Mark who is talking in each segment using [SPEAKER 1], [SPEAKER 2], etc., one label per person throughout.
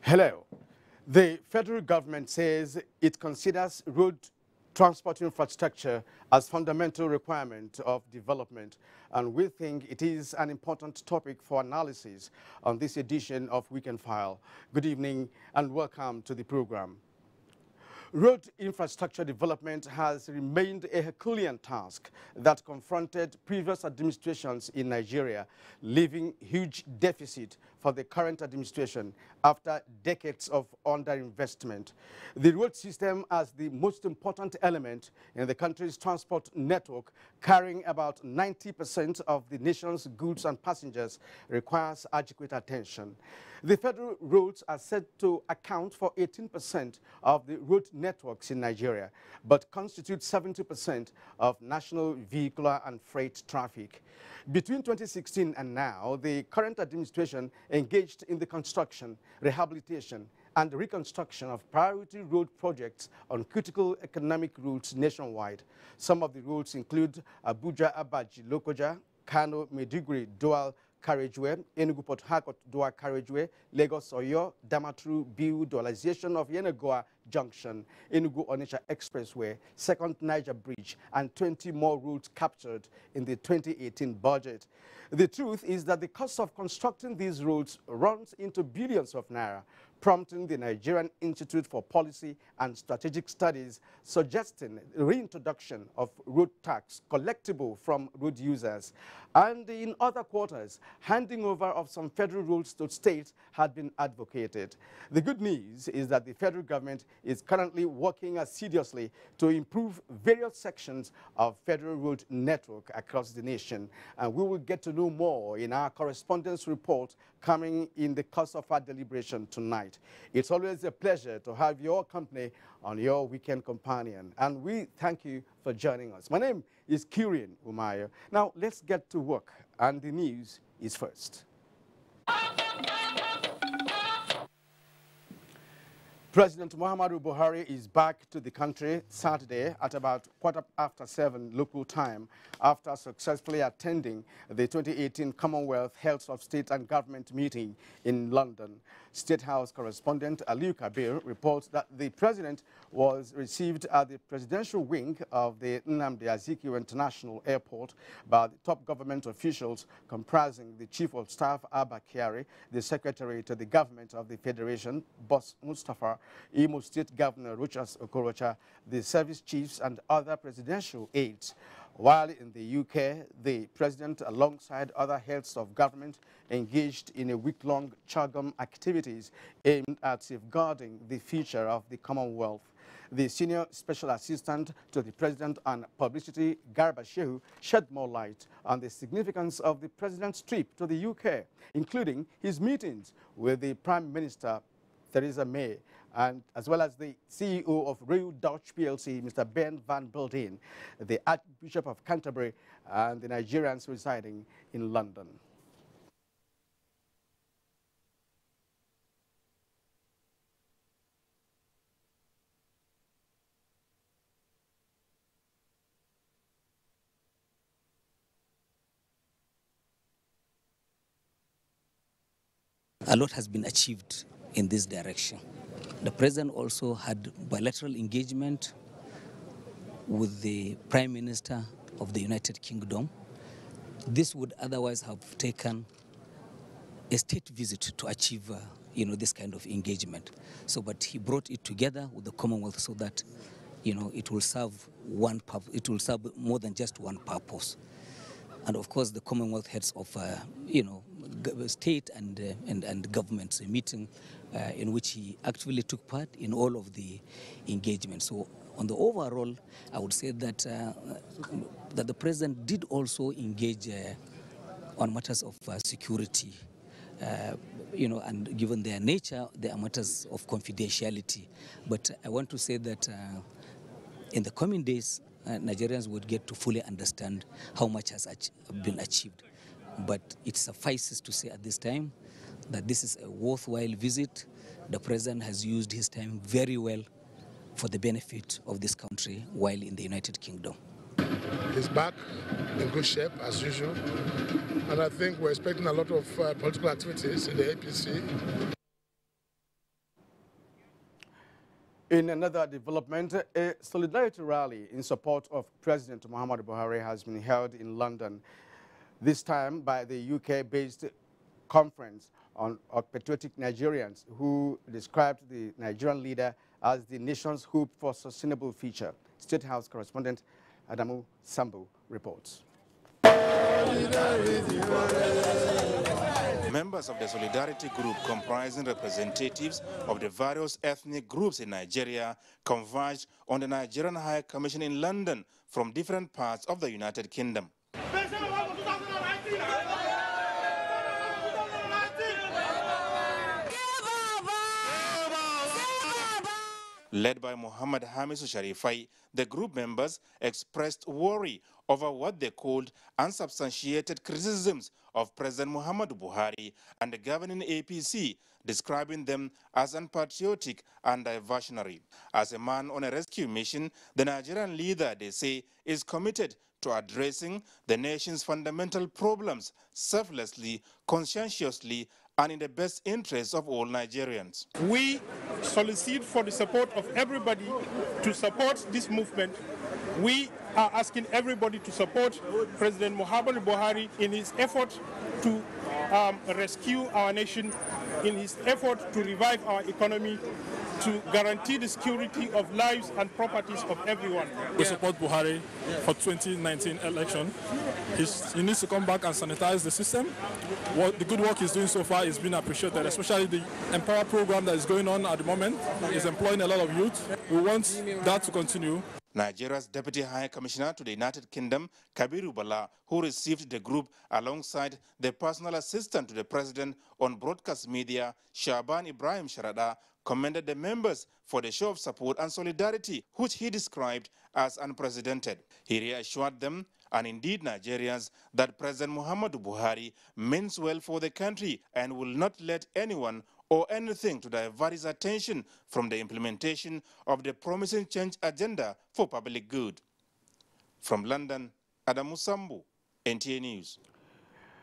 [SPEAKER 1] Hello. The federal government says it considers road transport infrastructure as fundamental requirement of development, and we think it is an important topic for analysis on this edition of Weekend File. Good evening and welcome to the program. Road infrastructure development has remained a Herculean task that confronted previous administrations in Nigeria, leaving huge deficit for the current administration after decades of underinvestment. The road system, as the most important element in the country's transport network, carrying about 90% of the nation's goods and passengers, requires adequate attention. The federal roads are said to account for 18% of the road networks in Nigeria, but constitute 70% of national vehicular and freight traffic. Between 2016 and now, the current administration engaged in the construction, rehabilitation, and reconstruction of priority road projects on critical economic routes nationwide. Some of the roads include Abuja-Abaji-Lokoja, Kano-Maiduguri dual carriageway, Enugu-Port Harcourt dual carriageway, Lagos-Oyo, Damaturu-Biu dualization of Yenagoa Junction, Enugu-Onitsha Expressway, Second Niger Bridge, and 20 more routes captured in the 2018 budget. The truth is that the cost of constructing these roads runs into billions of naira, prompting the Nigerian Institute for Policy and Strategic Studies suggesting the reintroduction of road tax collectible from road users. And in other quarters, handing over of some federal roads to states had been advocated. The good news is that the federal government is currently working assiduously to improve various sections of federal road network across the nation. And we will get to know more in our correspondence report coming in the course of our deliberation tonight. It's always a pleasure to have your company on your weekend companion, and we thank you for joining us. My name is Kirian Umayo. Now let's get to work, and the news is first. President Muhammadu Buhari is back to the country Saturday at about 7:15 local time after successfully attending the 2018 Commonwealth Heads of State and Government meeting in London. State House correspondent Aliu Kabir reports that the president was received at the presidential wing of the Nnamdi Azikiwe International Airport by the top government officials comprising the Chief of Staff Abba Kyari, the Secretary to the Government of the Federation, Boss Mustafa, Imo State Governor Rochas Okorocha, the service chiefs, and other presidential aides. While in the UK, the president, alongside other heads of government, engaged in a week-long CHAGM activities aimed at safeguarding the future of the Commonwealth. The senior special assistant to the president on publicity, Garba Shehu, shed more light on the significance of the president's trip to the UK, including his meetings with the Prime Minister, Theresa May, and as well as the CEO of Royal Dutch PLC, Mr. Ben van Beldeen, the Archbishop of Canterbury, and the Nigerians residing in London.
[SPEAKER 2] A lot has been achieved in this direction. The president also had bilateral engagement with the Prime Minister of the United Kingdom. This would otherwise have taken a state visit to achieve this kind of engagement. But he brought it together with the Commonwealth so that it will serve more than just one purpose. And of course, the Commonwealth heads of state and governments, a meeting in which he actually took part in all of the engagements. So on the overall, I would say that that the president did also engage on matters of security. And given their nature, they are matters of confidentiality. But I want to say that in the coming days, Nigerians would get to fully understand how much has been achieved. But it suffices to say at this time that this is a worthwhile visit. The president has used his time very well for the benefit of this country while in the United Kingdom.
[SPEAKER 3] He's back in good shape as usual, and I think we're expecting a lot of political activities in the APC.
[SPEAKER 1] In another development, a solidarity rally in support of President Muhammadu Buhari has been held in London, this time by the UK-based Conference on Patriotic Nigerians, who described the Nigerian leader as the nation's hope for sustainable future. State House correspondent Adamu Sambu reports.
[SPEAKER 4] Members of the Solidarity Group, comprising representatives of the various ethnic groups in Nigeria, converged on the Nigerian High Commission in London from different parts of the United Kingdom. Led by Muhammad Hamisu Sharifai, the group members expressed worry over what they called unsubstantiated criticisms of President Muhammadu Buhari and the governing APC, describing them as unpatriotic and diversionary. As a man on a rescue mission, the Nigerian leader, they say, is committed to addressing the nation's fundamental problems selflessly, conscientiously, and in the best interests of all Nigerians.
[SPEAKER 5] We solicit for the support of everybody to support this movement. We are asking everybody to support President Muhammadu Buhari in his effort to rescue our nation, in his effort to revive our economy, to guarantee the security of lives and properties of everyone.
[SPEAKER 6] We support Buhari for 2019 election. He needs to come back and sanitize the system. The good work he's doing so far is being appreciated, especially the Empower program that is going on at the moment is employing a lot of youth. We want that to continue.
[SPEAKER 4] Nigeria's Deputy High Commissioner to the United Kingdom, Kabiru Bala, who received the group alongside the personal assistant to the president on broadcast media, Shaban Ibrahim Sharada, commended the members for the show of support and solidarity, which he described as unprecedented. He reassured them, and indeed Nigerians, that President Muhammadu Buhari means well for the country and will not let anyone or anything to divert his attention from the implementation of the promising change agenda for public good. From London, Adamu Sambu, NTA News.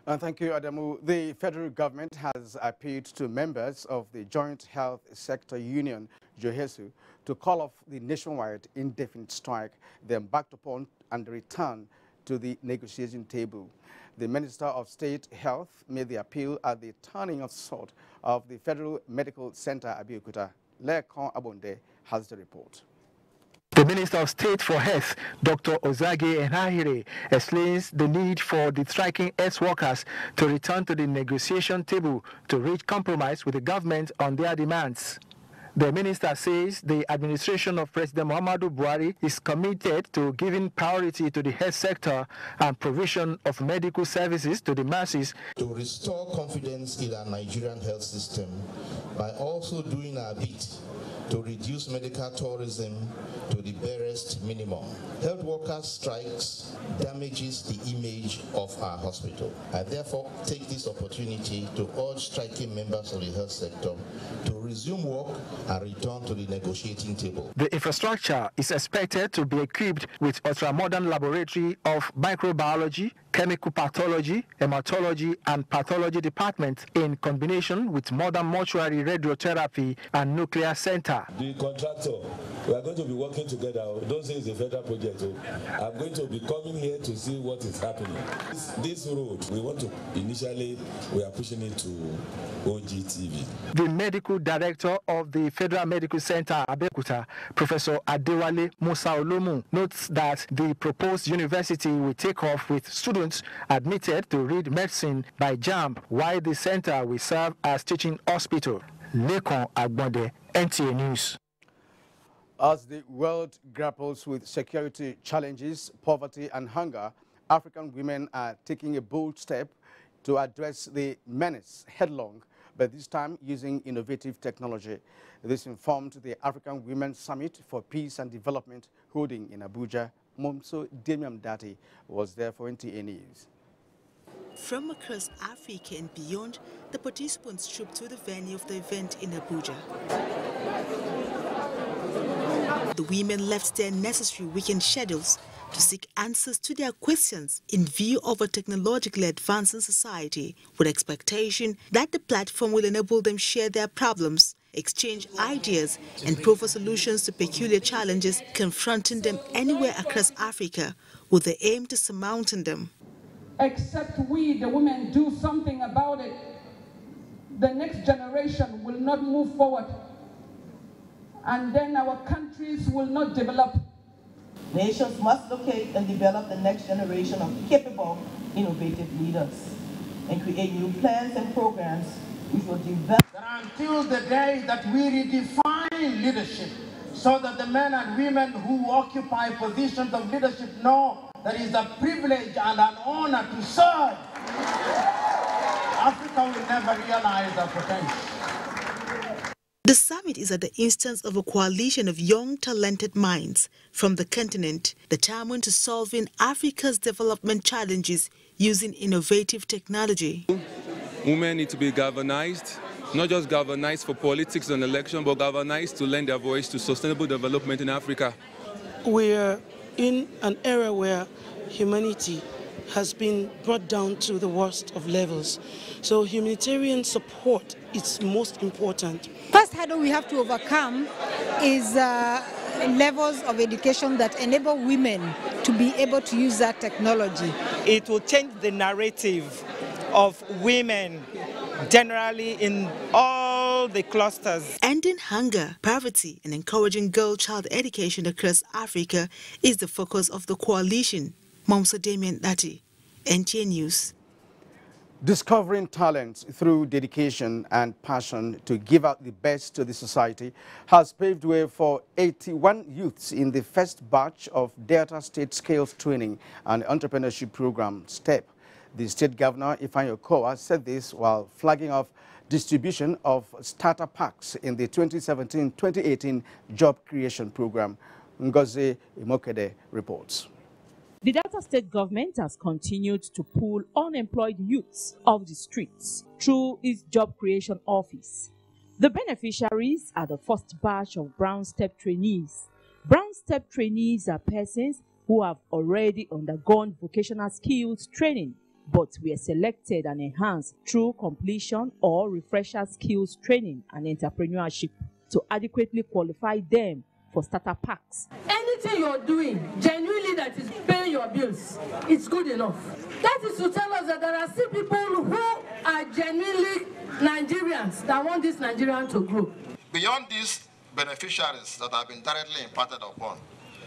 [SPEAKER 1] Thank you, Adamu. The federal government has appealed to members of the Joint Health Sector Union, JOHESU, to call off the nationwide indefinite strike they embarked upon and return to the negotiating table. The Minister of State Health made the appeal at the turning of sort of the Federal Medical Center, Abuja. Lekon Abonde has the report.
[SPEAKER 7] The Minister of State for Health, Dr. Ozage Enahire, explains the need for the striking health workers to return to the negotiation table to reach compromise with the government on their demands. The minister says the administration of President Muhammadu Buhari is committed to giving priority to the health sector and provision of medical services to the masses.
[SPEAKER 8] To restore confidence in our Nigerian health system by also doing our bit to reduce medical tourism to the barest minimum. Health workers' strikes damages the image of our hospital. I therefore take this opportunity to urge striking members of the health sector to resume work and return to the negotiating table.
[SPEAKER 7] The infrastructure is expected to be equipped with ultra-modern laboratory of microbiology, chemical pathology, hematology, and pathology departments in combination with modern mortuary radiotherapy and nuclear center.
[SPEAKER 9] The contractor, we are going to be working together. Don't say it's a federal project. I'm going to be coming here to see what is happening. This road, we are pushing it to OGTV.
[SPEAKER 7] The medical director of the Federal Medical Center, Abeokuta, Professor Adewale Musa Olomu, notes that the proposed university will take off with students admitted to read medicine by JAMB, while the center will serve as teaching hospital. Lekon Agbonde, NTA News.
[SPEAKER 1] As the world grapples with security challenges, poverty and hunger, African women are taking a bold step to address the menace headlong, but this time using innovative technology. This informed the African Women's Summit for Peace and Development holding in Abuja. Momso Demiam Dati was there for NTA News.
[SPEAKER 10] From across Africa and beyond, the participants trooped to the venue of the event in Abuja. The women left their necessary weekend schedules to seek answers to their questions in view of a technologically advancing society, with expectation that the platform will enable them share their problems exchange ideas, and proffer solutions to peculiar challenges confronting them anywhere across Africa with the aim to surmounting them.
[SPEAKER 11] Except we, the women, do something about it, the next generation will not move forward, and then our countries will not develop.
[SPEAKER 12] Nations must locate and develop the next generation of capable, innovative leaders and create new plans and programs which will develop.
[SPEAKER 13] Until the day that we redefine leadership so that the men and women who occupy positions of leadership know that it is a privilege and an honor to serve, Africa will never realize their potential.
[SPEAKER 10] The summit is at the instance of a coalition of young, talented minds from the continent determined to solving Africa's development challenges using innovative technology.
[SPEAKER 14] Women need to be galvanized, not just galvanized for politics and election, but galvanized to lend their voice to sustainable development in Africa.
[SPEAKER 15] We're in an era where humanity has been brought down to the worst of levels. So humanitarian support is most important.
[SPEAKER 16] First hurdle we have to overcome is levels of education that enable women to be able to use that technology.
[SPEAKER 17] It will change the narrative of women generally in all the clusters.
[SPEAKER 10] Ending hunger, poverty, and encouraging girl-child education across Africa is the focus of the coalition. Momsa Damien Dati, NTA News.
[SPEAKER 1] Discovering talents through dedication and passion to give out the best to the society has paved way for 81 youths in the first batch of Delta State Skills Training and Entrepreneurship Program, STEP. The State Governor, Ifeanyi Okowa, said this while flagging off distribution of starter packs in the 2017-2018 Job Creation Program. Ngozi Imokede reports.
[SPEAKER 18] The Delta State government has continued to pull unemployed youths off the streets through its job creation office. The beneficiaries are the first batch of Brown Step trainees. Brown Step trainees are persons who have already undergone vocational skills training but were selected and enhanced through completion or refresher skills training and entrepreneurship to adequately qualify them for starter packs.
[SPEAKER 19] Anything you're doing, genuinely that is paying your bills, it's good enough. That is to tell us that there are still people who are genuinely Nigerians that want this Nigerian to grow.
[SPEAKER 20] Beyond these beneficiaries that have been directly imparted upon,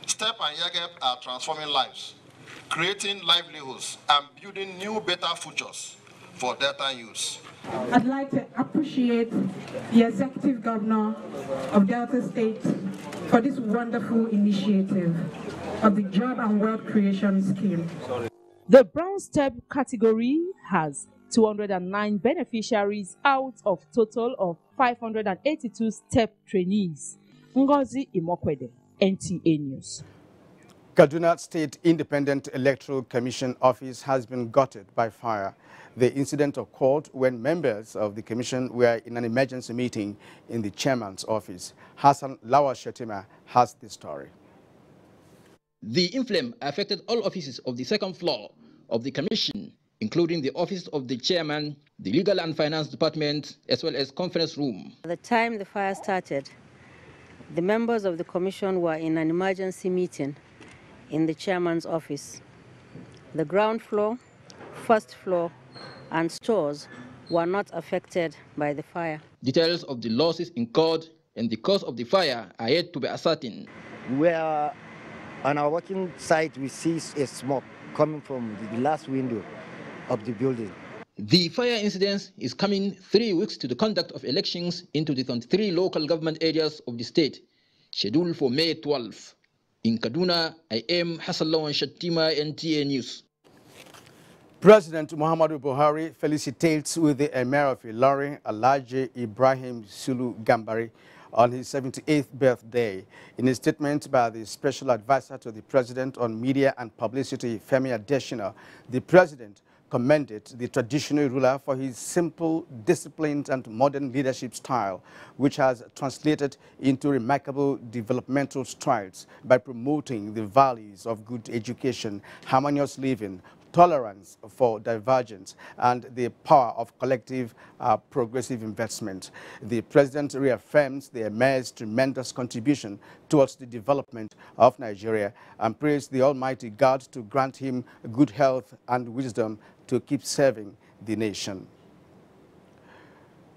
[SPEAKER 20] STEP and YAGEP are transforming lives, creating livelihoods, and building new, better futures for Delta youths.
[SPEAKER 11] I'd like to appreciate the Executive Governor of Delta State for this wonderful initiative of the Job and Wealth Creation Scheme.
[SPEAKER 18] The Brown Step category has 209 beneficiaries out of total of 582 STEP trainees. Ngozi Imokwede, NTA News.
[SPEAKER 1] Kaduna State Independent Electoral Commission office has been gutted by fire. The incident occurred when members of the commission were in an emergency meeting in the chairman's office. Hassan Lawal Shetima has the story.
[SPEAKER 21] The inflame affected all offices of the second floor of the commission, including the office of the chairman, the legal and finance department, as well as conference room.
[SPEAKER 22] At the time the fire started, the members of the commission were in an emergency meeting in the chairman's office. The ground floor, first floor, and stores were not affected by the fire.
[SPEAKER 21] Details of the losses incurred and the cause of the fire are yet to be ascertained.
[SPEAKER 23] We are on our working site, we see a smoke coming from the glass window of the building.
[SPEAKER 21] The fire incident is coming 3 weeks to the conduct of elections into the 23 local government areas of the state, scheduled for May 12. In Kaduna, I am Hassan Lawan Shattima, NTA News.
[SPEAKER 1] President Muhammadu Buhari felicitates with the Emir of Ilorin, Alhaji Ibrahim Sulu Gambari, on his 78th birthday. In a statement by the Special Advisor to the President on Media and Publicity, Femi Adesina, the President commended the traditional ruler for his simple, disciplined and modern leadership style, which has translated into remarkable developmental strides by promoting the values of good education, harmonious living, tolerance for divergence, and the power of collective progressive investment. The president reaffirms the emir's tremendous contribution towards the development of Nigeria and praised the Almighty God to grant him good health and wisdom to keep serving the nation.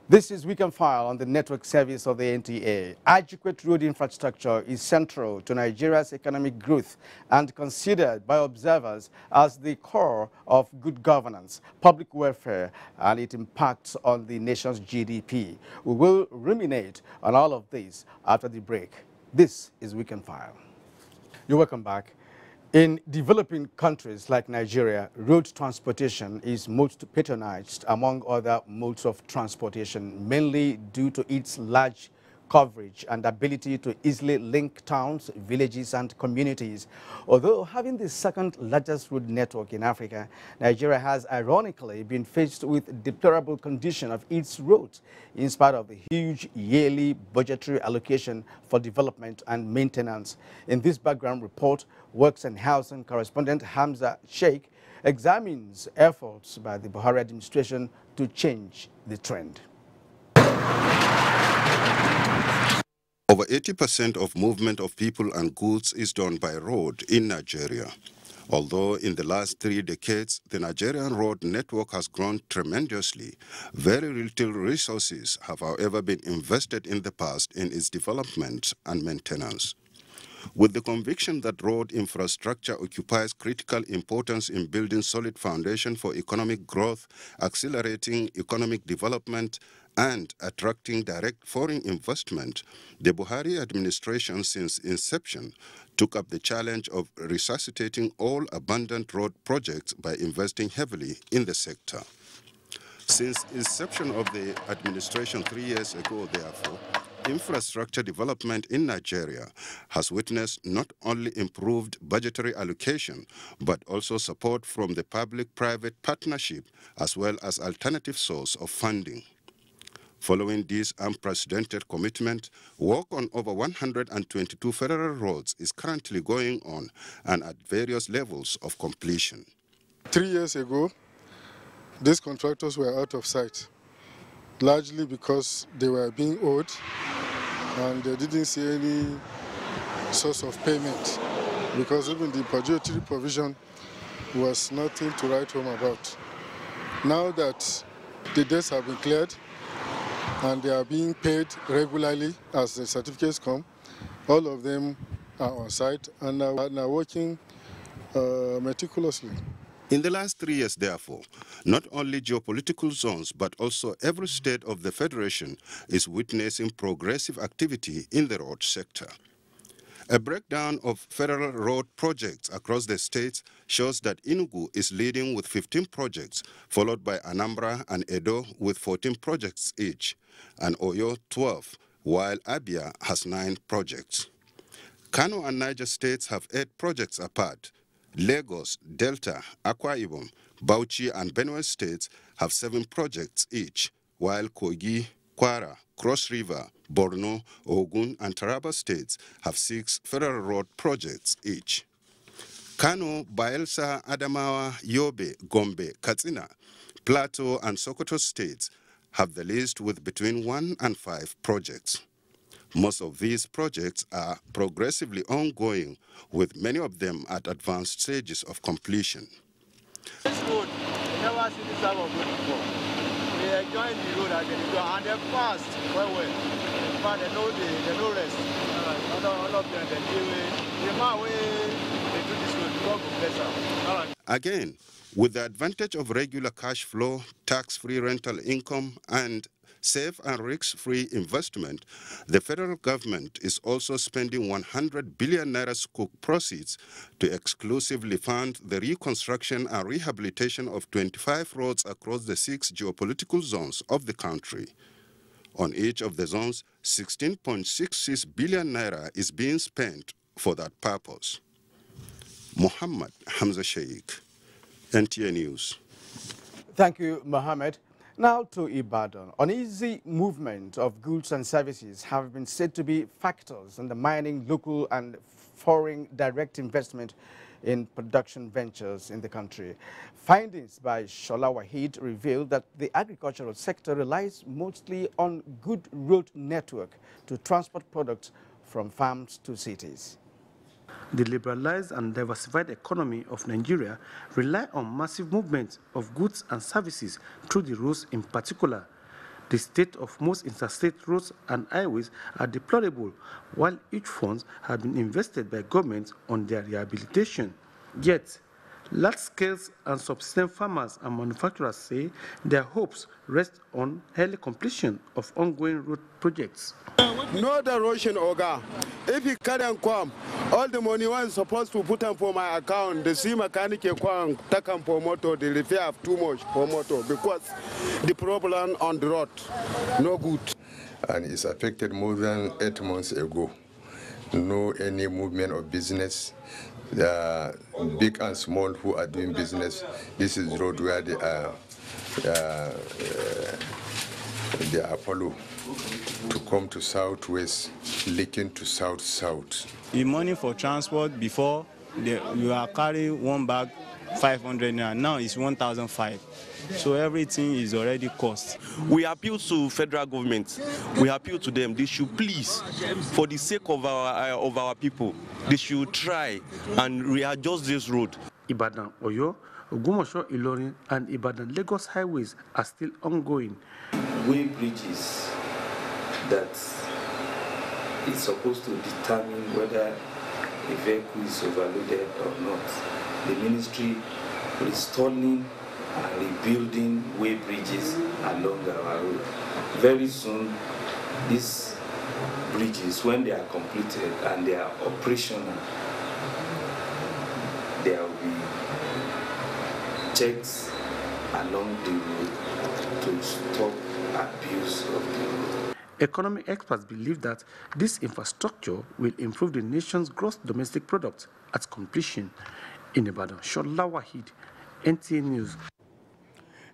[SPEAKER 1] This is Weekend File on the network service of the NTA. Adequate road infrastructure is central to Nigeria's economic growth and considered by observers as the core of good governance, public welfare, and its impacts on the nation's GDP. We will ruminate on all of this after the break. This is Weekend File. You're welcome back. In developing countries like Nigeria, road transportation is most patronized among other modes of transportation, mainly due to its large coverage and ability to easily link towns, villages, and communities. Although having the second largest road network in Africa, Nigeria has ironically been faced with the deplorable condition of its roads, in spite of the huge yearly budgetary allocation for development and maintenance. In this background report, Works and Housing correspondent Hamza Sheikh examines efforts by the Buhari administration to change the trend.
[SPEAKER 2] Over 80% of movement of people and goods is done by road in Nigeria. Although in the last 3 decades, the Nigerian road network has grown tremendously, very little resources have, however, been invested in the past in its development and maintenance. With the conviction that road infrastructure occupies critical importance in building solid foundation for economic growth, accelerating economic development, and attracting direct foreign investment, the Buhari administration since inception took up the challenge of resuscitating all abandoned road projects by investing heavily in the sector. Since inception of the administration 3 years ago, therefore, infrastructure development in Nigeria has witnessed not only improved budgetary allocation, but also support from the public-private partnership as well as alternative source of funding. Following this unprecedented commitment, work on over 122 federal roads is currently going on and at various levels of completion.
[SPEAKER 3] 3 years ago, these contractors were out of sight, largely because they were being owed and they didn't see any source of payment, because even the budgetary provision was nothing to write home about. Now that the debts have been cleared and they are being paid regularly as the certificates come, all of them are on site and are now working meticulously.
[SPEAKER 2] In the last 3 years, therefore, not only geopolitical zones, but also every state of the Federation is witnessing progressive activity in the road sector. A breakdown of federal road projects across the states shows that Enugu is leading with 15 projects, followed by Anambra and Edo with 14 projects each, and Oyo 12, while Abia has 9 projects. Kano and Niger states have 8 projects apart. Lagos, Delta, Akwa Ibom, Bauchi, and Benue states have 7 projects each, while Kogi, Kwara, Cross River, Borno, Ogun, and Taraba states have 6 federal road projects each. Kano, Bayelsa, Adamawa, Yobe, Gombe, Katsina, Plateau, and Sokoto states have the list with between 1 and 5 projects. Most of these projects are progressively ongoing, with many of them at advanced stages of completion.
[SPEAKER 5] This road, we never seen this type of road before. We enjoy the road as they go, and they're fast, well. But they know rest. All of them, the man way they do this road, God will bless them.
[SPEAKER 2] Again, with the advantage of regular cash flow, tax-free rental income, and safe and risk-free investment, the federal government is also spending 100 billion naira sukuk proceeds to exclusively fund the reconstruction and rehabilitation of 25 roads across the 6 geopolitical zones of the country. On each of the zones, 16.66 billion naira is being spent for that purpose. Muhammad Hamza Sheikh, NTA News.
[SPEAKER 1] Thank you, Mohammed. Now to Ibadan. Uneasy movement of goods and services have been said to be factors undermining local and foreign direct investment in production ventures in the country. Findings by Shola Wahid revealed that the agricultural sector relies mostly on good road network to transport products from farms to cities.
[SPEAKER 4] The liberalized and diversified economy of Nigeria rely on massive movement of goods and services through the roads in particular. The state of most interstate roads and highways are deplorable, while huge funds have been invested by governments on their rehabilitation. Yet, large-scale and subsistence farmers and manufacturers say their hopes rest on early completion of ongoing road projects.
[SPEAKER 6] No erosion, Oga. If you can't come, all the money one supposed to put on for my account, the sea mechanic can take on for motor, the repair have too much for motor because the problem on the road, no good.
[SPEAKER 8] And it's affected more than 8 months ago. No any movement of business. The big and small who are doing business, this is road where they are follow to come to southwest, leaking to south-south.
[SPEAKER 24] The money for transport before, you are carrying one bag 500 naira, now it's 1,500. So everything is already cost.
[SPEAKER 25] We appeal to federal government. We appeal to them. They should please, for the sake of our people, they should try and readjust this road.
[SPEAKER 4] Ibadan, Oyo, Ogumosho, Ilorin, and Ibadan Lagos highways are still ongoing.
[SPEAKER 26] Way bridges that is supposed to determine whether a vehicle is overloaded or not. The ministry is installing and rebuilding way bridges along our road. Very soon, these bridges, when they are completed and they are operational, there will be checks along the road to stop abuse of the road.
[SPEAKER 4] Economic experts believe that this infrastructure will improve the nation's gross domestic product at completion. In Ibadan, Shola Wahid, NTA News.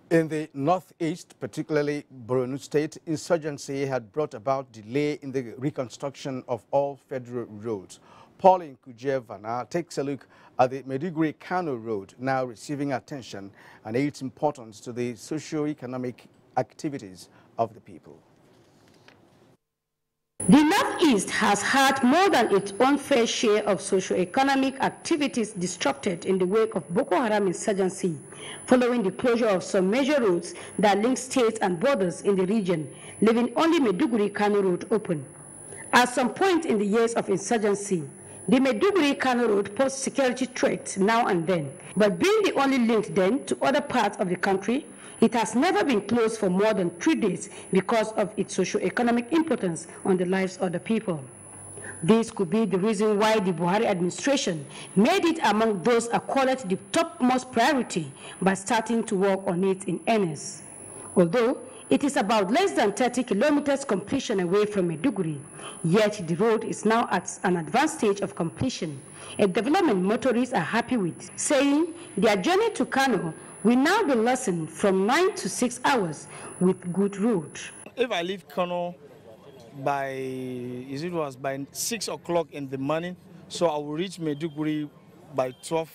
[SPEAKER 1] In the northeast, particularly Borno State, insurgency had brought about delay in the reconstruction of all federal roads. Pauline Kujevana takes a look at the Maiduguri-Kano Road, now receiving attention and its importance to the socio-economic activities of the people.
[SPEAKER 27] The Northeast has had more than its own fair share of socio-economic activities disrupted in the wake of Boko Haram insurgency, following the closure of some major roads that link states and borders in the region, leaving only Maiduguri-Kano Road open. At some point in the years of insurgency, the Maiduguri-Kano Road posed security threats now and then, but being the only link then to other parts of the country, it has never been closed for more than 3 days because of its socio-economic importance on the lives of the people. This could be the reason why the Buhari administration made it among those accorded the topmost priority by starting to work on it in earnest. Although it is about less than 30 kilometers completion away from Maiduguri, yet the road is now at an advanced stage of completion, a development motorists are happy with, saying their journey to Kano will now be lessened from 9 to 6 hours with good road.
[SPEAKER 28] If I leave Kano by 6 o'clock in the morning, so I will reach Maiduguri by 12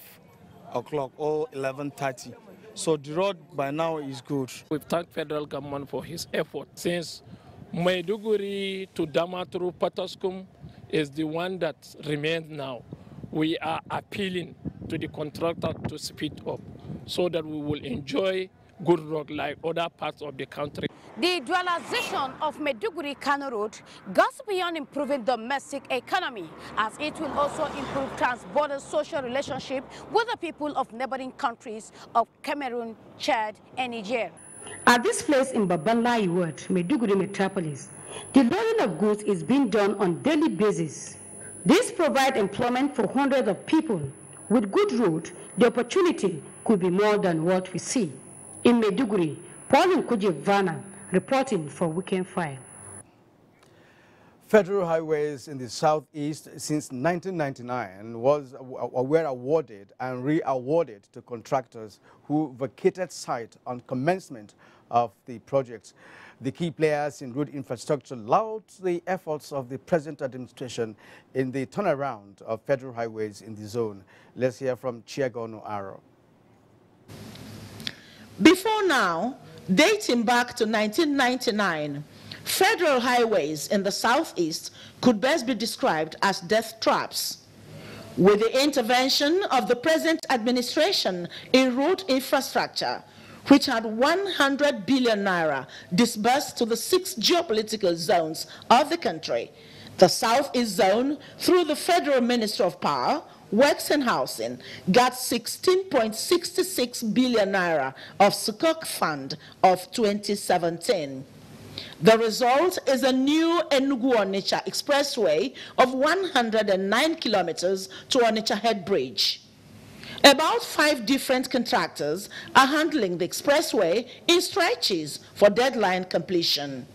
[SPEAKER 28] o'clock or 11:30. So the road by now is good.
[SPEAKER 29] We thank federal government for his effort, since Maiduguri to Damaturu Pataskum is the one that remains now. We are appealing to the contractor to speed up so that we will enjoy good road like other parts of the country.
[SPEAKER 30] The dualization of Maiduguri-Kano Road goes beyond improving domestic economy, as it will also improve trans-border social relationship with the people of neighboring countries of Cameroon, Chad, and Niger.
[SPEAKER 27] At this place in Babanlai Ward, Maiduguri metropolis, the loading of goods is being done on a daily basis. This provides employment for hundreds of people. With good road, the opportunity could be more than what we see. In Maiduguri, Pauline Kujevana reporting for Weekend File.
[SPEAKER 1] Federal highways in the southeast since 1999 were awarded and re-awarded to contractors who vacated site on commencement of the project. The key players in road infrastructure laud the efforts of the present administration in the turnaround of federal highways in the zone. Let's hear from Chiagono Aro.
[SPEAKER 7] Before now, dating back to 1999, federal highways in the southeast could best be described as death traps. With the intervention of the present administration in road infrastructure, which had 100 billion naira disbursed to the 6 geopolitical zones of the country, the Southeast Zone, through the Federal Ministry of Power, Works and Housing, got 16.66 billion naira of Sukuk Fund of 2017. The result is a new Enugu-Onitsha expressway of 109 kilometers to Onitsha Head Bridge. About 5 different contractors are handling the expressway in stretches for deadline completion.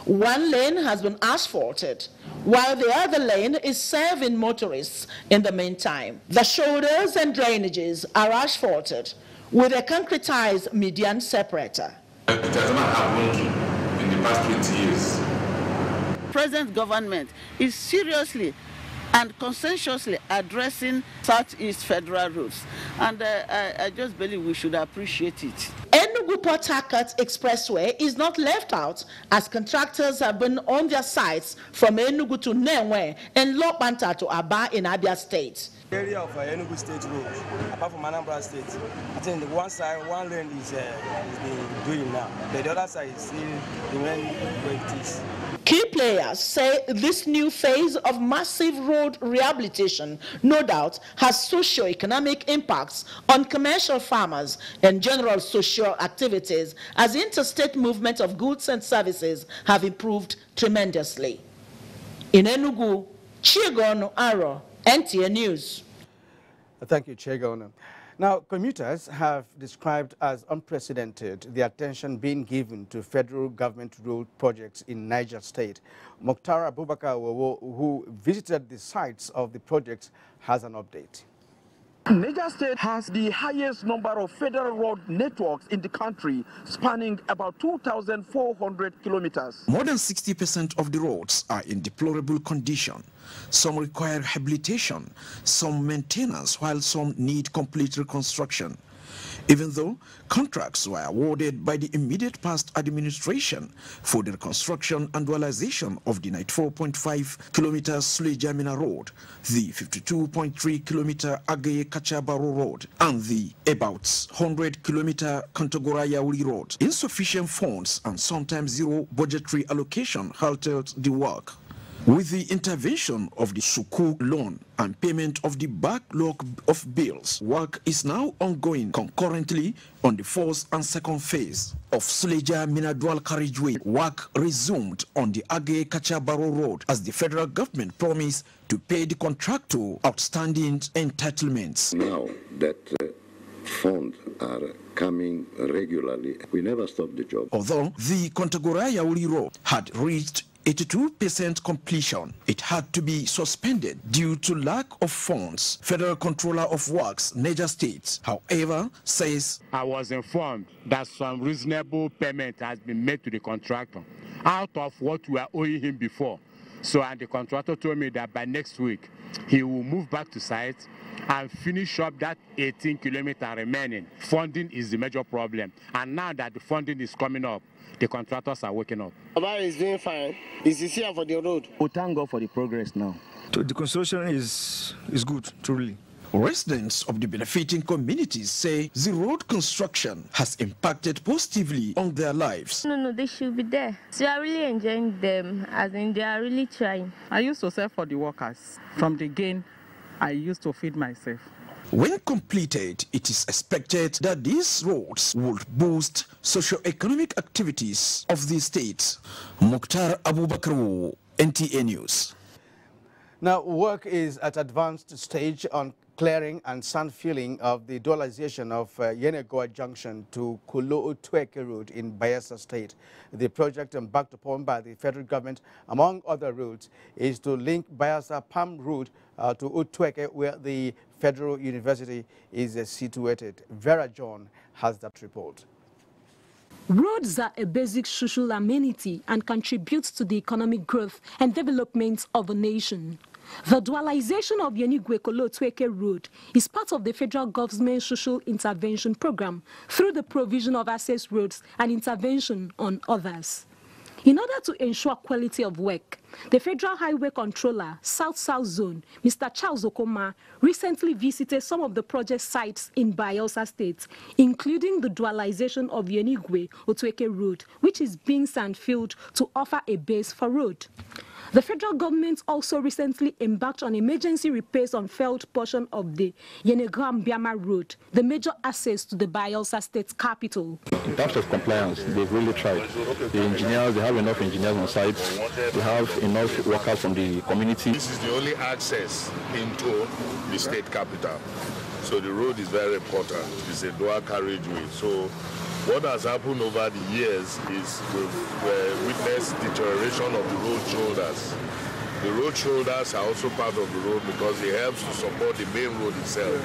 [SPEAKER 7] One lane has been asphalted, while the other lane is serving motorists in the meantime. The shoulders and drainages are asphalted with a concretized median separator.
[SPEAKER 9] It has not happened in the past 20 years.
[SPEAKER 10] Present government is seriously and conscientiously addressing Southeast federal roads, and I just believe we should appreciate it.
[SPEAKER 7] Enugu-Port Harcourt Expressway is not left out, as contractors have been on their sites from Enugu to Nenwe and Lopanta to Aba in Abia State.
[SPEAKER 12] The area of Enugu State Road, apart from Anambra State, I think the one side, one lane is being doing now, but the other side is still the way it is.
[SPEAKER 7] Key players say this new phase of massive road rehabilitation, no doubt, has socio-economic impacts on commercial farmers and general social activities, as interstate movement of goods and services have improved tremendously. In Enugu, Chiagono Aro, NTA News.
[SPEAKER 1] Thank you, Chiagono. Now, commuters have described as unprecedented the attention being given to federal government road projects in Niger State. Mokhtar Abubakar, who visited the sites of the projects, has an update.
[SPEAKER 13] Niger State has the highest number of federal road networks in the country, spanning about 2,400 kilometers.
[SPEAKER 14] More than 60% of the roads are in deplorable condition. Some require rehabilitation, some maintenance, while some need complete reconstruction. Even though contracts were awarded by the immediate past administration for the reconstruction and dualization of the 94.5 kilometer Suleja-Mina Road, the 52.3 kilometer Agaye-Kachabaro Road, and the about 100 kilometer Kontagora-Yauri Road, insufficient funds and sometimes zero budgetary allocation halted the work. With the intervention of the Sukuk loan and payment of the backlog of bills, work is now ongoing concurrently on the first and second phase of Suleja-Mina Dual Carriageway. Work resumed on the Agaye-Kachabaro Road as the federal government promised to pay the contractor outstanding entitlements.
[SPEAKER 15] Now that funds are coming regularly, we never stop the job.
[SPEAKER 14] Although the Kontagora-Yauri Road had reached 82% completion, it had to be suspended due to lack of funds. Federal Controller of Works, Niger State, however, says,
[SPEAKER 16] I was informed that some reasonable payment has been made to the contractor out of what we are owing him before. So, and the contractor told me that by next week, he will move back to site and finish up that 18 kilometer remaining. Funding is the major problem. And now that the funding is coming up, the contractors are waking up.
[SPEAKER 10] Abba is doing fine. It's easier for the road.
[SPEAKER 13] We thank God for the progress now.
[SPEAKER 14] So the construction is good, truly. Residents of the benefiting communities say the road construction has impacted positively on their lives.
[SPEAKER 17] No, they should be there. So I really enjoying them, as in they are really trying.
[SPEAKER 19] I used to serve for the workers. From the gain, I used to feed myself.
[SPEAKER 14] When completed, it is expected that these roads will boost socio-economic activities of the state. Mokhtar Abubakar, NTA News.
[SPEAKER 1] Now, work is at advanced stage on clearing and sand filling of the dualization of Yenegoa Junction to Kolo-Otueke Road in Bayelsa State. The project embarked upon by the federal government, among other roads, is to link Bayelsa Palm Road to Otueke, where the Federal University is situated. Vera John has that report.
[SPEAKER 2] Roads are a basic social amenity and contribute to the economic growth and development of a nation. The dualization of Yenigwe-Kolo-Tweke Road is part of the federal government's social intervention program through the provision of access roads and intervention on others. In order to ensure quality of work, the Federal Highway Controller, South-South Zone, Mr. Charles Okoma, recently visited some of the project sites in Bayelsa State, including the dualization of Yenigwe-Otweke Road, which is being sand-filled to offer a base for road. The federal government also recently embarked on emergency repairs on failed portion of the Yenegram-Biama Road, the major access to the Bayelsa State capital.
[SPEAKER 3] In terms of compliance, they've really tried. The engineers, they have enough engineers on site. They have enough workers from the community.
[SPEAKER 5] This is the only access into the state capital. So the road is very important. It's a dual carriageway. So what has happened over the years is we've witnessed deterioration of the road shoulders. The road shoulders are also part of the road because it helps to support the main road itself.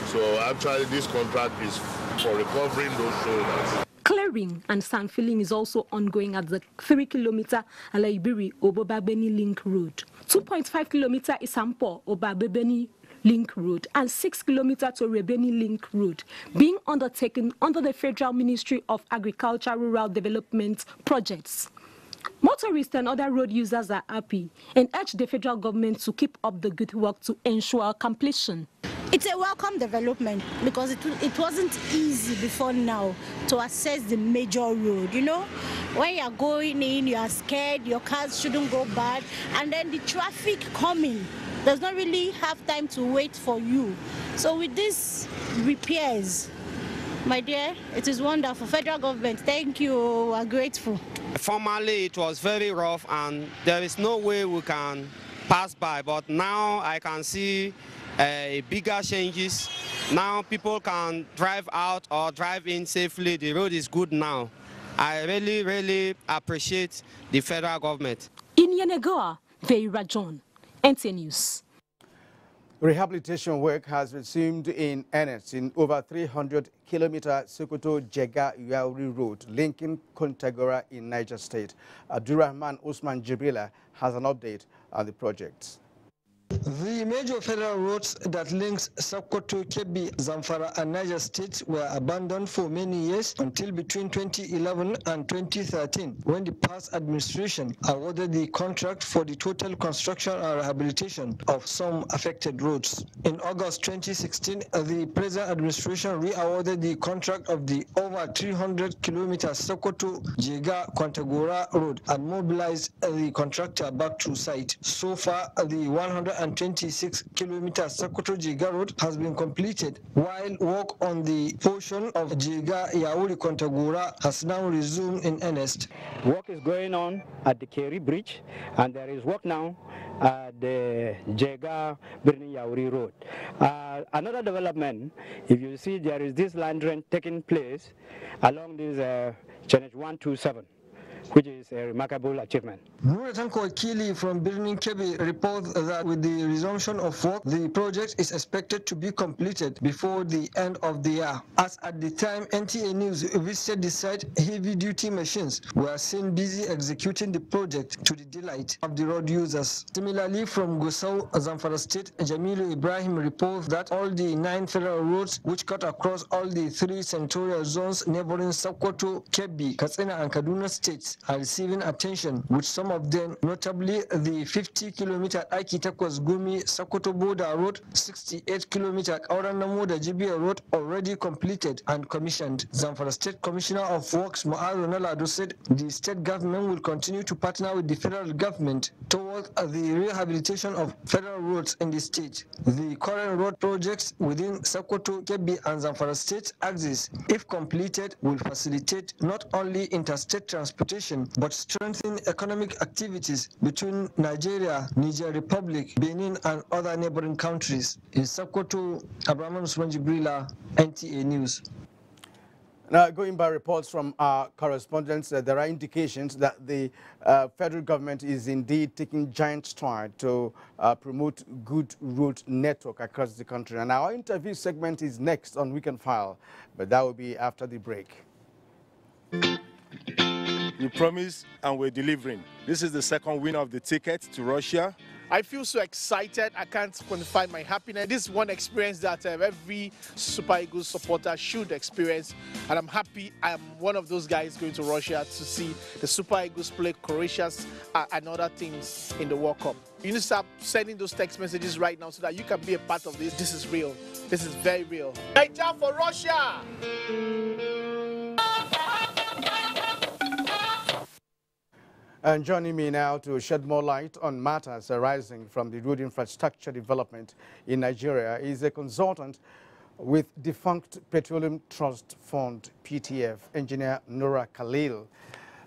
[SPEAKER 5] So actually this contract is for recovering those shoulders.
[SPEAKER 2] Clearing and sand filling is also ongoing at the 3-kilometer Alaibiri-Obobabeni Link Road. 2.5-kilometer Isampo-Obabebeni Link Road and 6-kilometer to Rebeni Link Road being undertaken under the Federal Ministry of Agriculture Rural Development projects. Motorists and other road users are happy and urge the federal government to keep up the good work to ensure completion.
[SPEAKER 6] It's a welcome development because it wasn't easy before now to access the major road. You know, when you are going in, you are scared, your cars shouldn't go bad, and then the traffic coming does not really have time to wait for you. So with these repairs, my dear, it is wonderful. Federal government, thank you, we're grateful.
[SPEAKER 11] Formerly it was very rough and there is no way we can pass by, but now I can see bigger changes. Now people can drive out or drive in safely. The road is good now. I really appreciate the federal government.
[SPEAKER 2] In Yenegoa, Veira John, NTA News.
[SPEAKER 1] Rehabilitation work has resumed in earnest in over 300-kilometer Sokoto-Jega-Yauri Road, linking Kontagora in Niger State. Abdurrahman Usman Jibrila has an update on the project.
[SPEAKER 18] The major federal roads that links Sokoto, Kebbi, Zamfara and Niger states were abandoned for many years until between 2011 and 2013 when the past administration awarded the contract for the total construction and rehabilitation of some affected roads. In August 2016, the present administration re-awarded the contract of the over 300-kilometer Sokoto-Jega-Kontagora road and mobilized the contractor back to site. So far, the 126-kilometer Sokoto-Jega road has been completed, while work on the portion of Jega-Yauri-Kontagora has now resumed in earnest.
[SPEAKER 20] Work is going on at the Keri Bridge, and there is work now at the Jega-Birni-Yauri road. Another development, if you see, there is this land rent taking place along this Channel 127. Which is a remarkable achievement.
[SPEAKER 18] Nuratanko Akili from Birnin Kebbi reports that with the resumption of work, the project is expected to be completed before the end of the year. As at the time NTA News visited the site, heavy-duty machines were seen busy executing the project to the delight of the road users. Similarly, from Gusau, Zamfara State, Jamilu Ibrahim reports that all the 9 federal roads which cut across all the 3 senatorial zones neighboring Sokoto, Kebbi, Katsina and Kaduna states are receiving attention, with some of them, notably the 50-kilometer Akitakwas Gumi Sokoto border road, 68-kilometer Auranamuda Jibia road already completed and commissioned. Zamfara State Commissioner of Works Moaz Ronaldo said the state government will continue to partner with the federal government towards the rehabilitation of federal roads in the state. The current road projects within Sokoto, Kebbi and Zamfara State axis, if completed, will facilitate not only interstate transportation but strengthen economic activities between Nigeria, Niger Republic, Benin and other neighboring countries. In Sokoto, Abraham Usman Jibrila, NTA News.
[SPEAKER 1] Now, going by reports from our correspondents, there are indications that the federal government is indeed taking giant strides to promote good road network across the country. And our interview segment is next on Weekend File, but that will be after the break.
[SPEAKER 12] We promised and we're delivering. This is the second winner of the ticket to Russia.
[SPEAKER 4] I feel so excited. I can't quantify my happiness. This is one experience that every Super Eagles supporter should experience. And I'm happy I am one of those guys going to Russia to see the Super Eagles play Croatia and other teams in the World Cup. You need to start sending those text messages right now so that you can be a part of this. This is real. This is very real. Nigeria for Russia!
[SPEAKER 1] And joining me now to shed more light on matters arising from the road infrastructure development in Nigeria is a consultant with defunct Petroleum Trust Fund, PTF, Engineer Nora Khalil.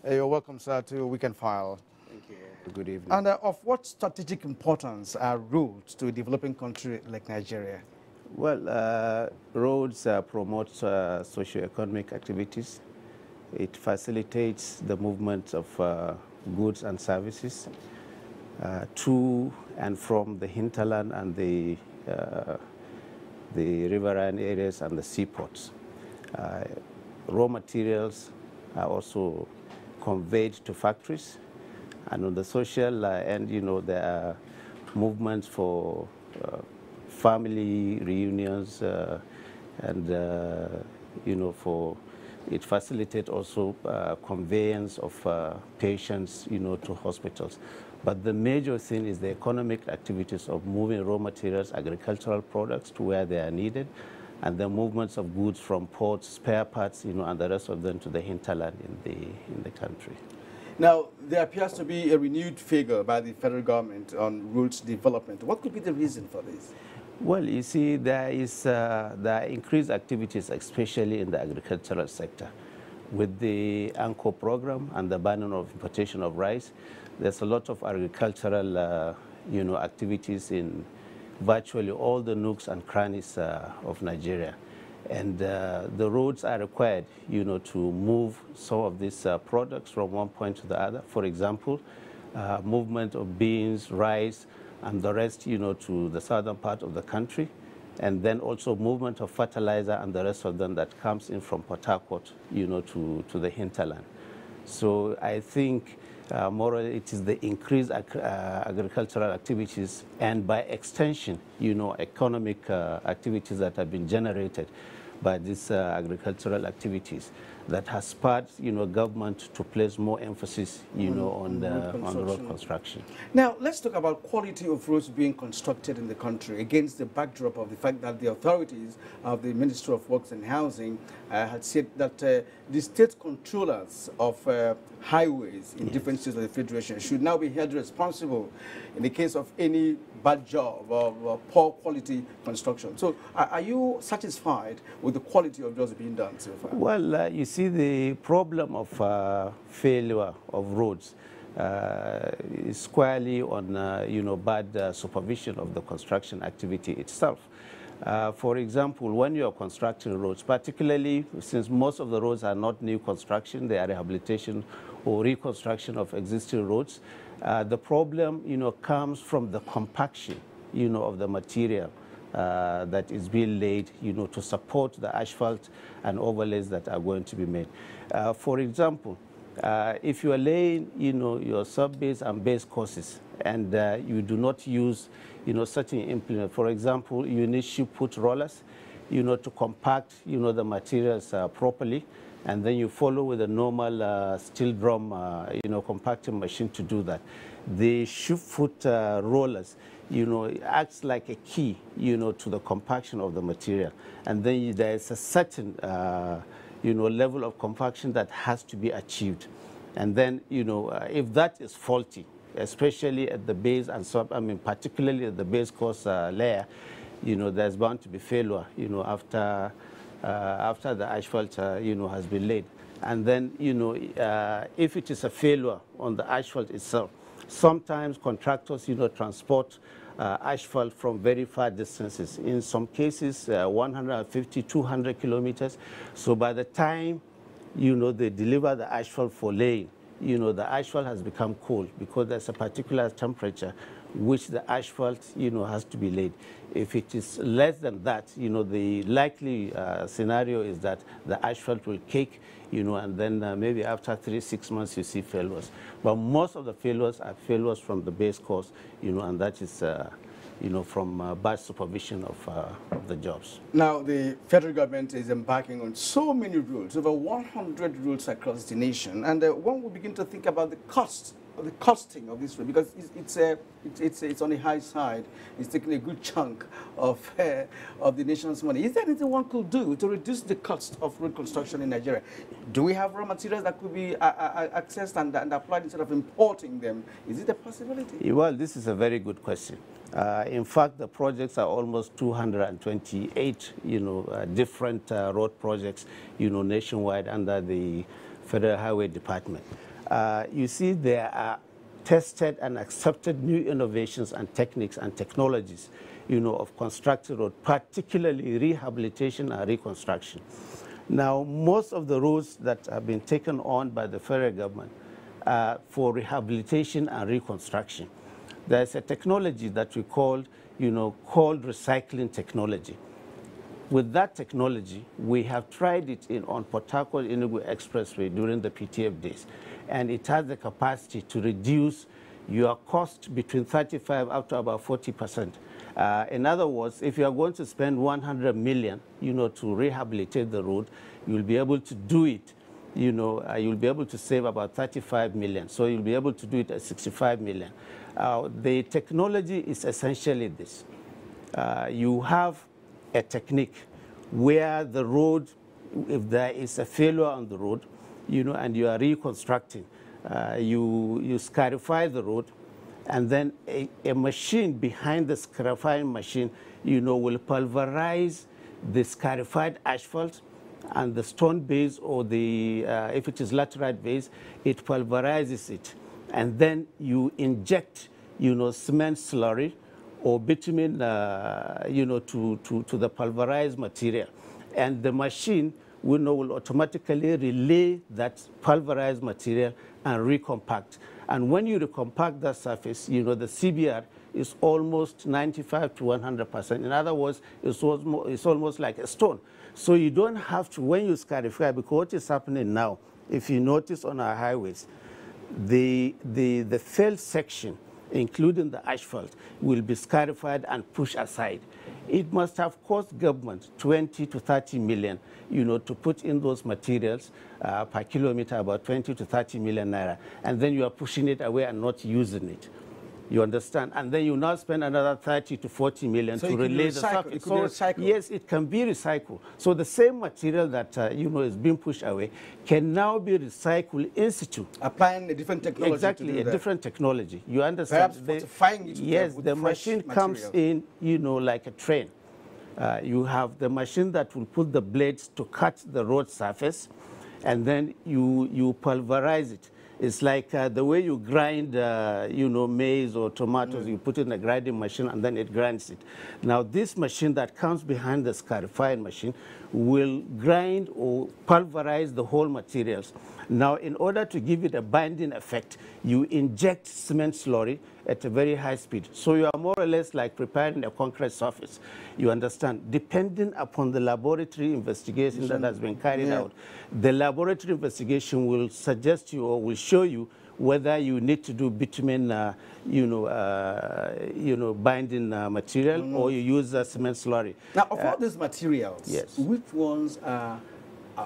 [SPEAKER 1] You're welcome, sir, to Weekend File.
[SPEAKER 8] Thank you. Good evening.
[SPEAKER 1] And of what strategic importance are roads to a developing country like Nigeria?
[SPEAKER 8] Well, roads promote socio-economic activities. It facilitates the movement of goods and services to and from the hinterland and the riverine areas and the seaports. Raw materials are also conveyed to factories, and on the social end, there are movements for family reunions and for it facilitates also conveyance of patients, to hospitals. But the major thing is the economic activities of moving raw materials, agricultural products to where they are needed, and the movements of goods from ports, spare parts, and the rest of them to the hinterland in the country.
[SPEAKER 1] Now, there appears to be a renewed figure by the federal government on roads development. What could be the reason for this?
[SPEAKER 8] Well, you see, there are increased activities, especially in the agricultural sector. With the ANCO program and the banning of importation of rice, there's a lot of agricultural, activities in virtually all the nooks and crannies of Nigeria. And the roads are required, to move some of these products from one point to the other. For example, movement of beans, rice, and the rest, to the southern part of the country, and then also movement of fertilizer and the rest of them that comes in from Port Harcourt, to the hinterland. So I think more it is the increased agricultural activities and by extension, economic activities that have been generated by these agricultural activities that has spurred, government to place more emphasis, on road construction.
[SPEAKER 1] Now, let's talk about quality of roads being constructed in the country against the backdrop of the fact that the authorities of the Ministry of Works and Housing had said that the state controllers of highways in different states of the Federation should now be held responsible in the case of any bad job or poor quality construction. So are you satisfied with the quality of what's being done so far?
[SPEAKER 8] Well, you see, the problem of failure of roads is squarely on, bad supervision of the construction activity itself. For example, when you are constructing roads, particularly since most of the roads are not new construction, they are rehabilitation or reconstruction of existing roads, the problem, comes from the compaction, of the material that is being laid, to support the asphalt and overlays that are going to be made. For example, if you are laying, your sub-base and base courses, and you do not use, certain implements. For example, you need ship-put rollers, to compact, the materials properly, and then you follow with a normal steel drum, compacting machine to do that. The ship-foot rollers, acts like a key, to the compaction of the material, and then there is a certain, level of compaction that has to be achieved, and then, if that is faulty, especially at the base and particularly at the base course layer, there's bound to be failure, after the asphalt, has been laid. And then, if it is a failure on the asphalt itself, sometimes contractors, transport asphalt from very far distances. In some cases, 150, 200 kilometers. So by the time, they deliver the asphalt for laying, the asphalt has become cold because there's a particular temperature which the asphalt, has to be laid. If it is less than that, the likely scenario is that the asphalt will cake, and then maybe after 3-6 months you see failures. But most of the failures are failures from the base course, and that is, from bad supervision of the jobs.
[SPEAKER 1] Now, the federal government is embarking on so many roads, over 100 roads across the nation, and one will begin to think about the costing of this road, because it's on the high side. It's taking a good chunk of the nation's money. Is there anything one could do to reduce the cost of road construction in Nigeria? Do we have raw materials that could be accessed and applied instead of importing them? Is it a possibility?
[SPEAKER 8] Well, this is a very good question. In fact, the projects are almost 228, different road projects, nationwide under the Federal Highway Department. You see, there are tested and accepted new innovations and techniques and technologies, of constructing road, particularly rehabilitation and reconstruction. Now, most of the roads that have been taken on by the federal government for rehabilitation and reconstruction, there's a technology that we called recycling technology. With that technology, we have tried it on Port Harcourt-Enugu Expressway during the PTF days, and it has the capacity to reduce your cost between 35 up to about 40%. In other words, if you are going to spend 100 million, to rehabilitate the road, you'll be able to do it. You'll be able to save about 35 million. So you'll be able to do it at 65 million. The technology is essentially this. You have a technique where the road, if there is a failure on the road, and you are reconstructing, you scarify the road, and then a machine behind the scarifying machine, will pulverize the scarified asphalt, and the stone base, or the if it is laterite base, it pulverizes it, and then you inject, cement slurry or bitumen, to the pulverized material, and the machine will automatically relay that pulverized material and recompact. And when you recompact that surface, the CBR is almost 95 to 100%. In other words, it's almost like a stone. So you don't have to, when you scarify, because what is happening now, if you notice on our highways, the failed section, including the asphalt, will be scarified and pushed aside. It must have cost government 20 to 30 million, to put in those materials per kilometer, about 20 to 30 million naira, and then you are pushing it away and not using it. You understand? And then you now spend another 30 to 40 million to relay the surface. So, yes, it can be recycled. So the same material that, is being pushed away can now be recycled in situ.
[SPEAKER 1] Applying a different technology.
[SPEAKER 8] Exactly, a different technology. You understand?
[SPEAKER 1] Perhaps fortifying it.
[SPEAKER 8] Yes, the machine comes in, like a train. You have the machine that will put the blades to cut the road surface, and then you pulverize it. It's like the way you grind, maize or tomatoes. You put it in a grinding machine, and then it grinds it. Now, this machine that comes behind the scarifying machine will grind or pulverize the whole materials. Now, in order to give it a binding effect, you inject cement slurry at a very high speed. So you are more or less like preparing a concrete surface. You understand? Depending upon the laboratory investigation that has been carried out, the laboratory investigation will suggest you or will show you whether you need to do bitumen, binding material, or you use cement slurry.
[SPEAKER 1] Now, of all these materials, which ones are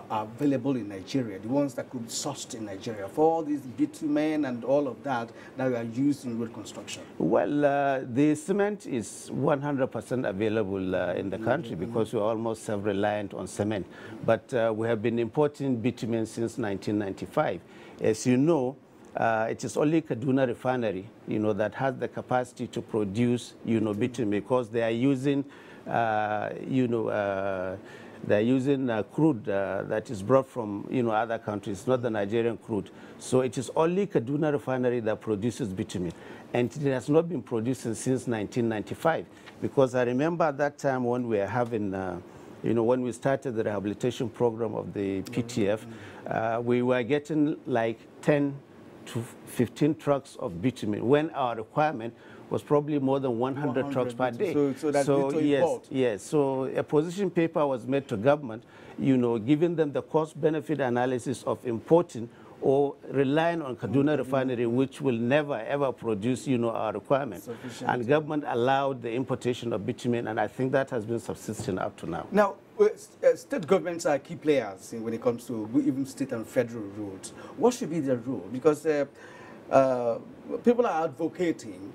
[SPEAKER 1] available in Nigeria, the ones that could be sourced in Nigeria, for all these bitumen and all of that that are used in road construction? Well,
[SPEAKER 8] the cement is 100% available in the country because we're almost self-reliant on cement. But we have been importing bitumen since 1995. As you know, it is only Kaduna Refinery, that has the capacity to produce, bitumen, because they are using, they're using crude that is brought from, other countries, not the Nigerian crude. So it is only Kaduna Refinery that produces bitumen. And it has not been producing since 1995. Because I remember at that time when we were having, when we started the rehabilitation program of the PTF, we were getting like 10 to 15 trucks of bitumen, when our requirement was probably more than 100 trucks per day.
[SPEAKER 1] So that's import.
[SPEAKER 8] Yes. So a position paper was made to government, giving them the cost-benefit analysis of importing or relying on Kaduna refinery, which will never ever produce, our requirement. And government allowed the importation of bitumen, and I think that has been subsisting up to now.
[SPEAKER 1] Now, state governments are key players when it comes to even state and federal roads. What should be their role? Because people are advocating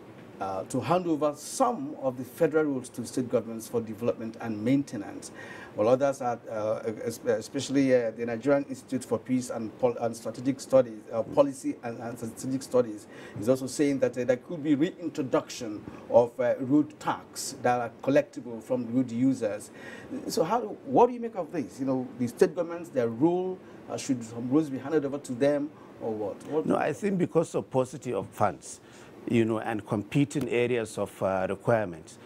[SPEAKER 1] to hand over some of the federal roads to state governments for development and maintenance, while others are, especially the Nigerian Institute for Peace and Strategic Studies, Policy and Strategic Studies, is also saying that there could be reintroduction of road tax that are collectible from road users. So what do you make of this? The state governments, their role, should some roads be handed over to them, or what?
[SPEAKER 8] No, I think because of paucity of funds, and competing areas of requirements,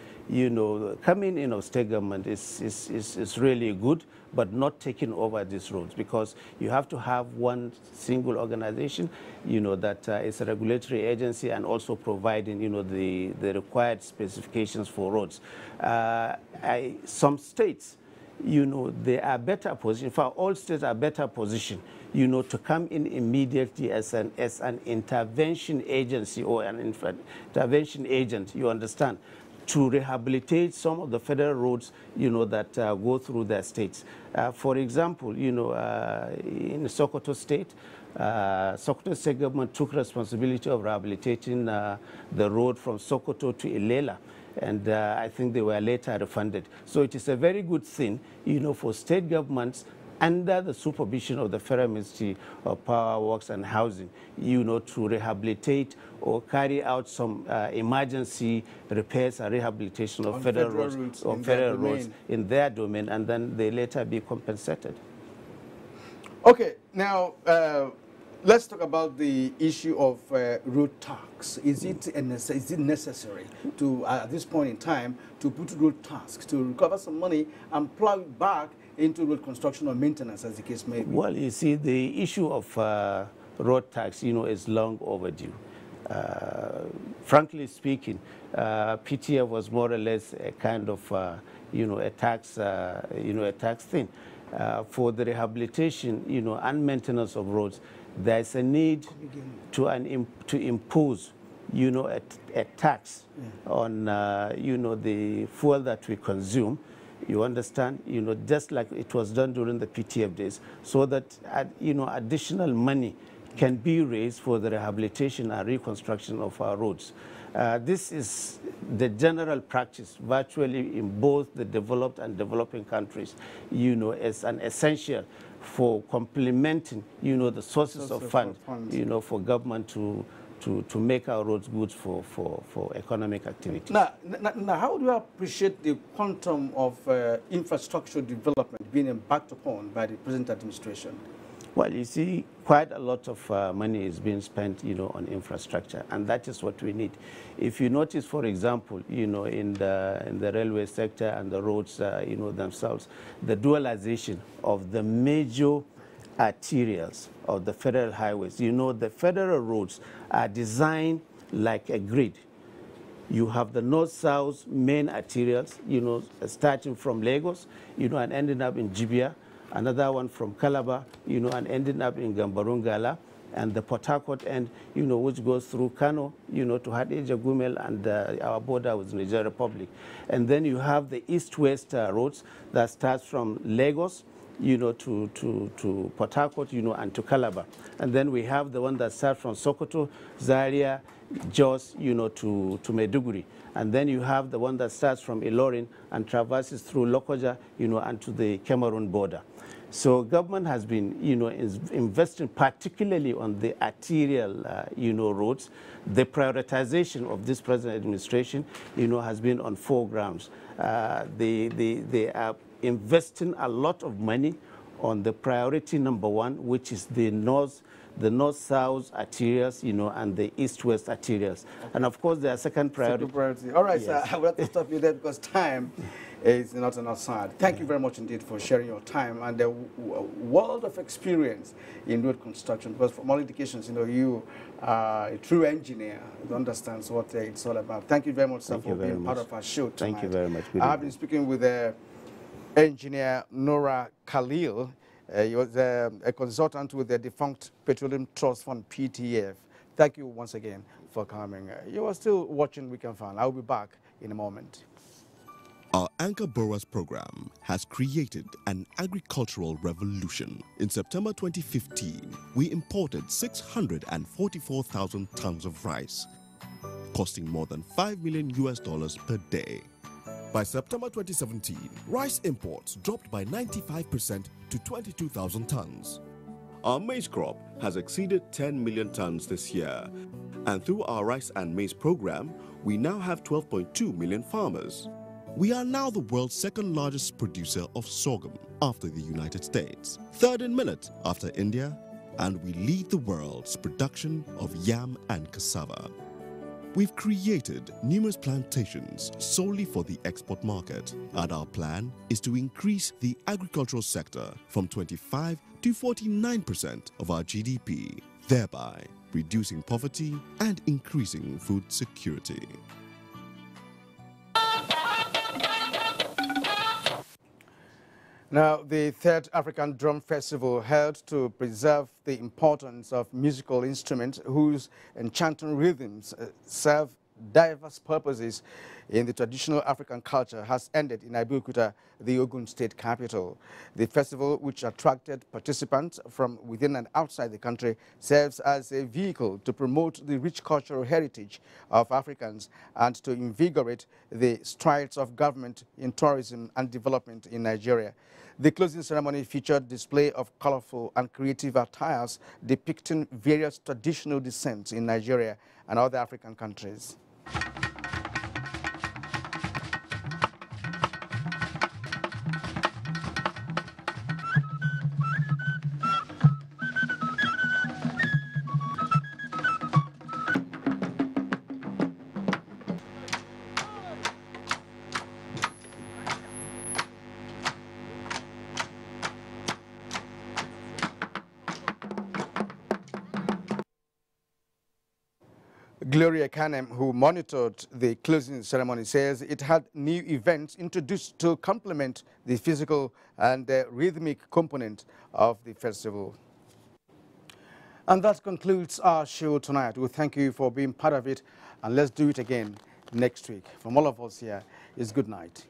[SPEAKER 8] coming in of state government is really good, but not taking over these roads, because you have to have one single organization, that is a regulatory agency and also providing, the required specifications for roads. Some states, they are better positioned. In fact, all states are better positioned, to come in immediately as an intervention agency or an intervention agent, you understand, to rehabilitate some of the federal roads, that go through their states. For example, in Sokoto State, Sokoto State government took responsibility of rehabilitating the road from Sokoto to Ilela. And I think they were later refunded. So it is a very good thing, for state governments under the supervision of the Federal Ministry of Power, Works and Housing, to rehabilitate or carry out some emergency repairs and rehabilitation of federal roads in their domain, and then they later be compensated.
[SPEAKER 1] Okay, now let's talk about the issue of road tax. Is it necessary to, at this point in time, to put road tax to recover some money and plow it back into road construction or maintenance, as the case may be?
[SPEAKER 8] Well, you see, the issue of road tax, is long overdue. Frankly speaking, PTF was more or less a kind of, a tax thing. For the rehabilitation, and maintenance of roads, there's a need to impose, a tax on, the fuel that we consume. You understand, just like it was done during the PTF days, so that, additional money can be raised for the rehabilitation and reconstruction of our roads. This is the general practice virtually in both the developed and developing countries, as an essential for complementing, the sources of funds, for government to make our roads good for economic activity.
[SPEAKER 1] Now, how do you appreciate the quantum of infrastructure development being embarked upon by the present administration?
[SPEAKER 8] Well, you see, quite a lot of money is being spent, on infrastructure, and that is what we need. If you notice, for example, in the railway sector and the roads, themselves, the dualization of the major arterials of the federal highways. The federal roads are designed like a grid. You have the north-south main arterials, starting from Lagos, and ending up in Jibia. Another one from Calabar, and ending up in Gambarungala, and the Port Harcourt end, which goes through Kano, to Hadejia Gumel and our border with Nigeria Republic. And then you have the east-west roads that starts from Lagos, to Port Harcourt, and to Calabar. And then we have the one that starts from Sokoto, Zaria, Jos, to Maiduguri. And then you have the one that starts from Ilorin and traverses through Lokoja, and to the Cameroon border. So government has been, investing particularly on the arterial, roads. The prioritization of this present administration, has been on 4 grounds. They are investing a lot of money on the priority number 1, which is the north-south arterials, and the east-west arterials. Okay. And of course, there are second priority.
[SPEAKER 1] All right, yes.
[SPEAKER 8] Yes.
[SPEAKER 1] I will have to stop you there because time is not an aside. Thank you very much indeed for sharing your time and the world of experience in road construction, because from all indications, you are a true engineer who understands what it's all about. Thank you very much, sir, for being part of our show tonight.
[SPEAKER 8] Thank you very much.
[SPEAKER 1] I have been speaking with engineer Nora Khalil. He was a consultant with the defunct Petroleum Trust Fund, PTF. Thank you once again for coming. You are still watching Weekend Fun. I'll be back in a moment.
[SPEAKER 21] Our Anchor Borers program has created an agricultural revolution. In September 2015, we imported 644,000 tons of rice, costing more than $5 million per day. By September 2017, rice imports dropped by 95% to 22,000 tons. Our maize crop has exceeded 10 million tons this year, and through our rice and maize program, we now have 12.2 million farmers. We are now the world's second largest producer of sorghum after the United States, third in millet after India, and we lead the world's production of yam and cassava. We've created numerous plantations solely for the export market, and our plan is to increase the agricultural sector from 25 to 49% of our GDP, thereby reducing poverty and increasing food security.
[SPEAKER 1] Now, the third African Drum Festival held to preserve the importance of musical instruments whose enchanting rhythms serve diverse purposes in the traditional African culture has ended in Abuja, the Ogun State capital. The festival, which attracted participants from within and outside the country, serves as a vehicle to promote the rich cultural heritage of Africans and to invigorate the strides of government in tourism and development in Nigeria. The closing ceremony featured display of colorful and creative attires depicting various traditional descents in Nigeria and other African countries. Gloria Kanem, who monitored the closing ceremony, says it had new events introduced to complement the physical and the rhythmic component of the festival. And that concludes our show tonight. We thank you for being part of it, and let's do it again next week. From all of us here, is good night.